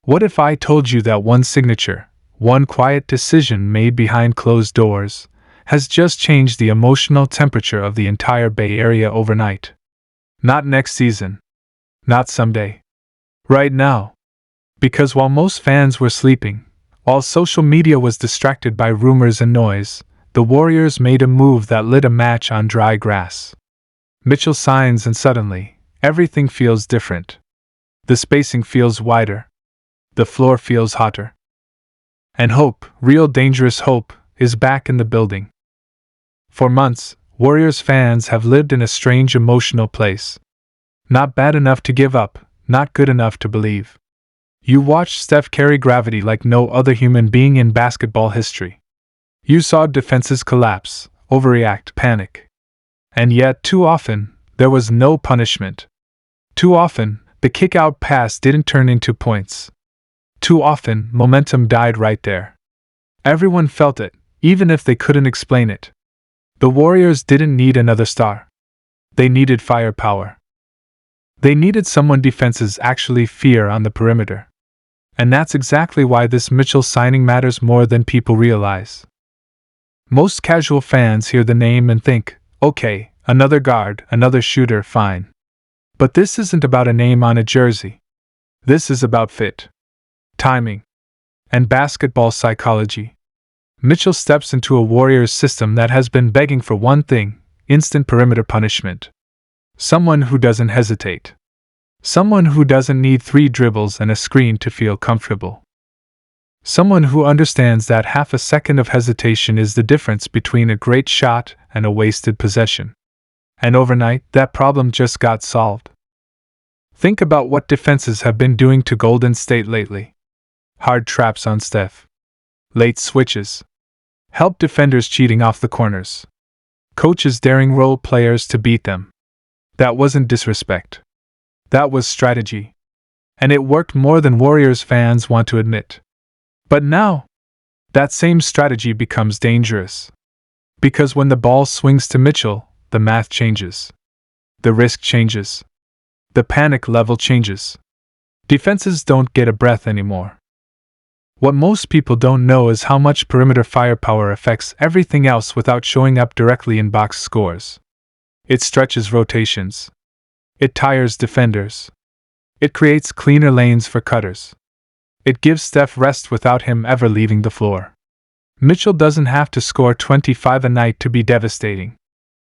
What if I told you that one signature, one quiet decision made behind closed doors, has just changed the emotional temperature of the entire Bay Area overnight? Not next season. Not someday. Right now. Because while most fans were sleeping, while social media was distracted by rumors and noise, the Warriors made a move that lit a match on dry grass. Mitchell signs and suddenly, everything feels different. The spacing feels wider. The floor feels hotter. And hope, real dangerous hope, is back in the building. For months, Warriors fans have lived in a strange emotional place. Not bad enough to give up, not good enough to believe. You watched Steph carry gravity like no other human being in basketball history. You saw defenses collapse, overreact, panic. And yet, too often, there was no punishment. Too often, the kick-out pass didn't turn into points. Too often, momentum died right there. Everyone felt it, even if they couldn't explain it. The Warriors didn't need another star. They needed firepower. They needed someone defenses actually fear on the perimeter. And that's exactly why this Mitchell signing matters more than people realize. Most casual fans hear the name and think, okay, another guard, another shooter, fine. But this isn't about a name on a jersey. This is about fit, timing, and basketball psychology. Mitchell steps into a Warriors system that has been begging for one thing: instant perimeter punishment. Someone who doesn't hesitate. Someone who doesn't need 3 dribbles and a screen to feel comfortable. Someone who understands that half a second of hesitation is the difference between a great shot and a wasted possession. And overnight, that problem just got solved. Think about what defenses have been doing to Golden State lately. Hard traps on Steph. Late switches. Help defenders cheating off the corners. Coaches daring role players to beat them. That wasn't disrespect. That was strategy. And it worked more than Warriors fans want to admit. But now, that same strategy becomes dangerous. Because when the ball swings to Mitchell, the math changes. The risk changes. The panic level changes. Defenses don't get a breath anymore. What most people don't know is how much perimeter firepower affects everything else without showing up directly in box scores. It stretches rotations. It tires defenders. It creates cleaner lanes for cutters. It gives Steph rest without him ever leaving the floor. Mitchell doesn't have to score 25 a night to be devastating.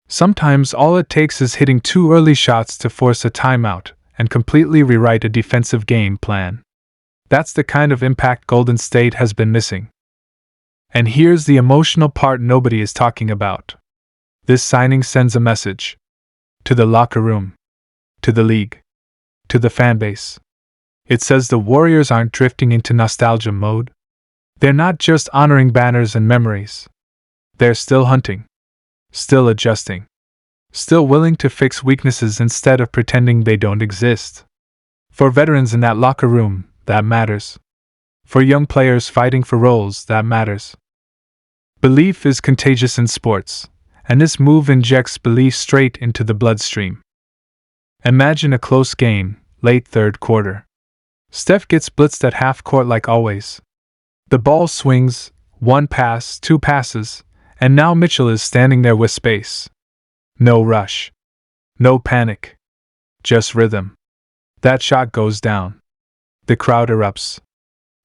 Sometimes all it takes is hitting 2 early shots to force a timeout and completely rewrite a defensive game plan. That's the kind of impact Golden State has been missing. And here's the emotional part nobody is talking about. This signing sends a message. To the locker room. To the league. To the fanbase. It says the Warriors aren't drifting into nostalgia mode. They're not just honoring banners and memories. They're still hunting. Still adjusting. Still willing to fix weaknesses instead of pretending they don't exist. For veterans in that locker room, that matters. For young players fighting for roles, that matters. Belief is contagious in sports, and this move injects belief straight into the bloodstream. Imagine a close game, late third quarter. Steph gets blitzed at half court like always. The ball swings, 1 pass, 2 passes, and now Mitchell is standing there with space. No rush. No panic. Just rhythm. That shot goes down. The crowd erupts.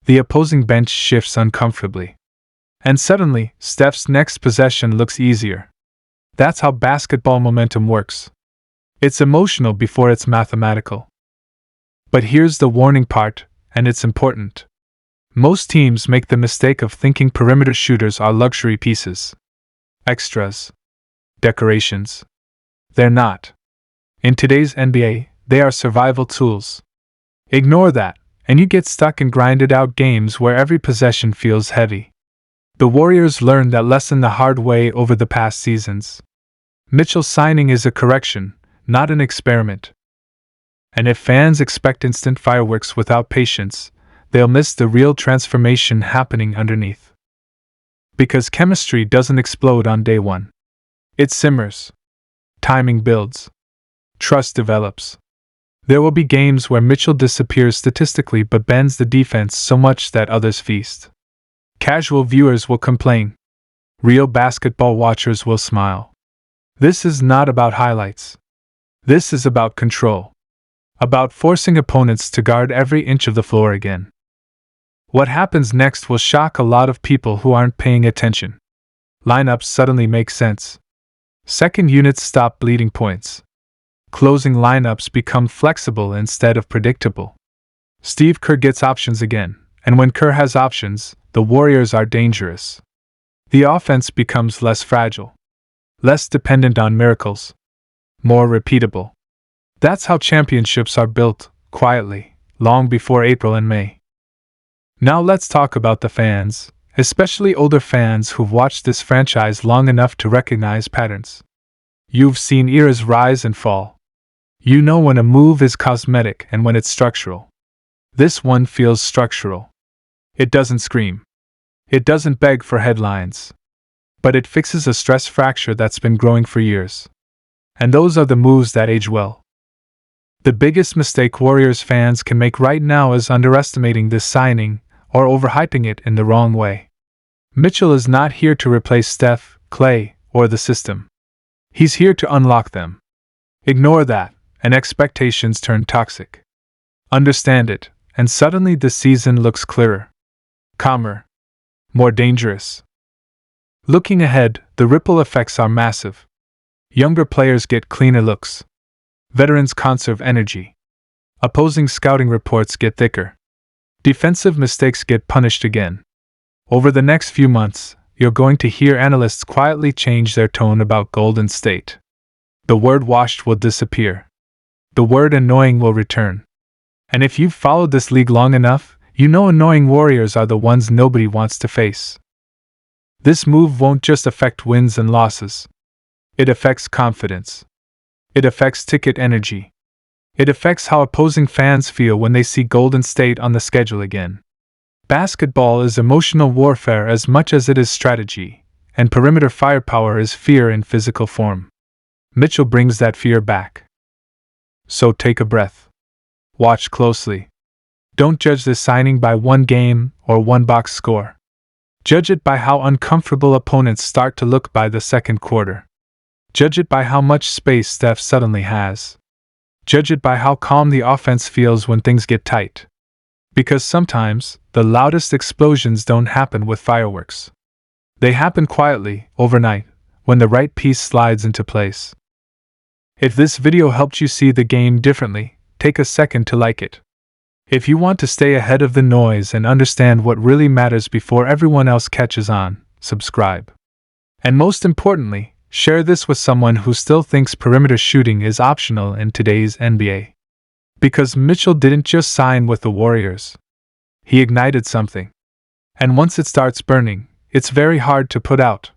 The opposing bench shifts uncomfortably. And suddenly, Steph's next possession looks easier. That's how basketball momentum works. It's emotional before it's mathematical. But here's the warning part, and it's important. Most teams make the mistake of thinking perimeter shooters are luxury pieces. Extras. Decorations. They're not. In today's NBA, they are survival tools. Ignore that, and you get stuck in grinded-out games where every possession feels heavy. The Warriors learned that lesson the hard way over the past seasons. Mitchell's signing is a correction, not an experiment. And if fans expect instant fireworks without patience, they'll miss the real transformation happening underneath. Because chemistry doesn't explode on day one. It simmers. Timing builds. Trust develops. There will be games where Mitchell disappears statistically but bends the defense so much that others feast. Casual viewers will complain. Real basketball watchers will smile. This is not about highlights. This is about control. About forcing opponents to guard every inch of the floor again. What happens next will shock a lot of people who aren't paying attention. Lineups suddenly make sense. Second units stop bleeding points. Closing lineups become flexible instead of predictable. Steve Kerr gets options again, and when Kerr has options, the Warriors are dangerous. The offense becomes less fragile, less dependent on miracles, more repeatable. That's how championships are built, quietly, long before April and May. Now let's talk about the fans, especially older fans who've watched this franchise long enough to recognize patterns. You've seen eras rise and fall. You know when a move is cosmetic and when it's structural. This one feels structural. It doesn't scream. It doesn't beg for headlines. But it fixes a stress fracture that's been growing for years. And those are the moves that age well. The biggest mistake Warriors fans can make right now is underestimating this signing or overhyping it in the wrong way. Mitchell is not here to replace Steph, Klay, or the system. He's here to unlock them. Ignore that, and expectations turn toxic. Understand it, and suddenly the season looks clearer, calmer, more dangerous. Looking ahead, the ripple effects are massive. Younger players get cleaner looks. Veterans conserve energy. Opposing scouting reports get thicker. Defensive mistakes get punished again. Over the next few months, you're going to hear analysts quietly change their tone about Golden State. The word washed will disappear. The word annoying will return. And if you've followed this league long enough, you know annoying Warriors are the ones nobody wants to face. This move won't just affect wins and losses. It affects confidence. It affects ticket energy. It affects how opposing fans feel when they see Golden State on the schedule again. Basketball is emotional warfare as much as it is strategy, and perimeter firepower is fear in physical form. Mitchell brings that fear back. So take a breath. Watch closely. Don't judge this signing by one game or one box score. Judge it by how uncomfortable opponents start to look by the second quarter. Judge it by how much space Steph suddenly has. Judge it by how calm the offense feels when things get tight. Because sometimes, the loudest explosions don't happen with fireworks. They happen quietly, overnight, when the right piece slides into place. If this video helped you see the game differently, take a second to like it. If you want to stay ahead of the noise and understand what really matters before everyone else catches on, subscribe. And most importantly, share this with someone who still thinks perimeter shooting is optional in today's NBA. Because Mitchell didn't just sign with the Warriors. He ignited something. And once it starts burning, it's very hard to put out.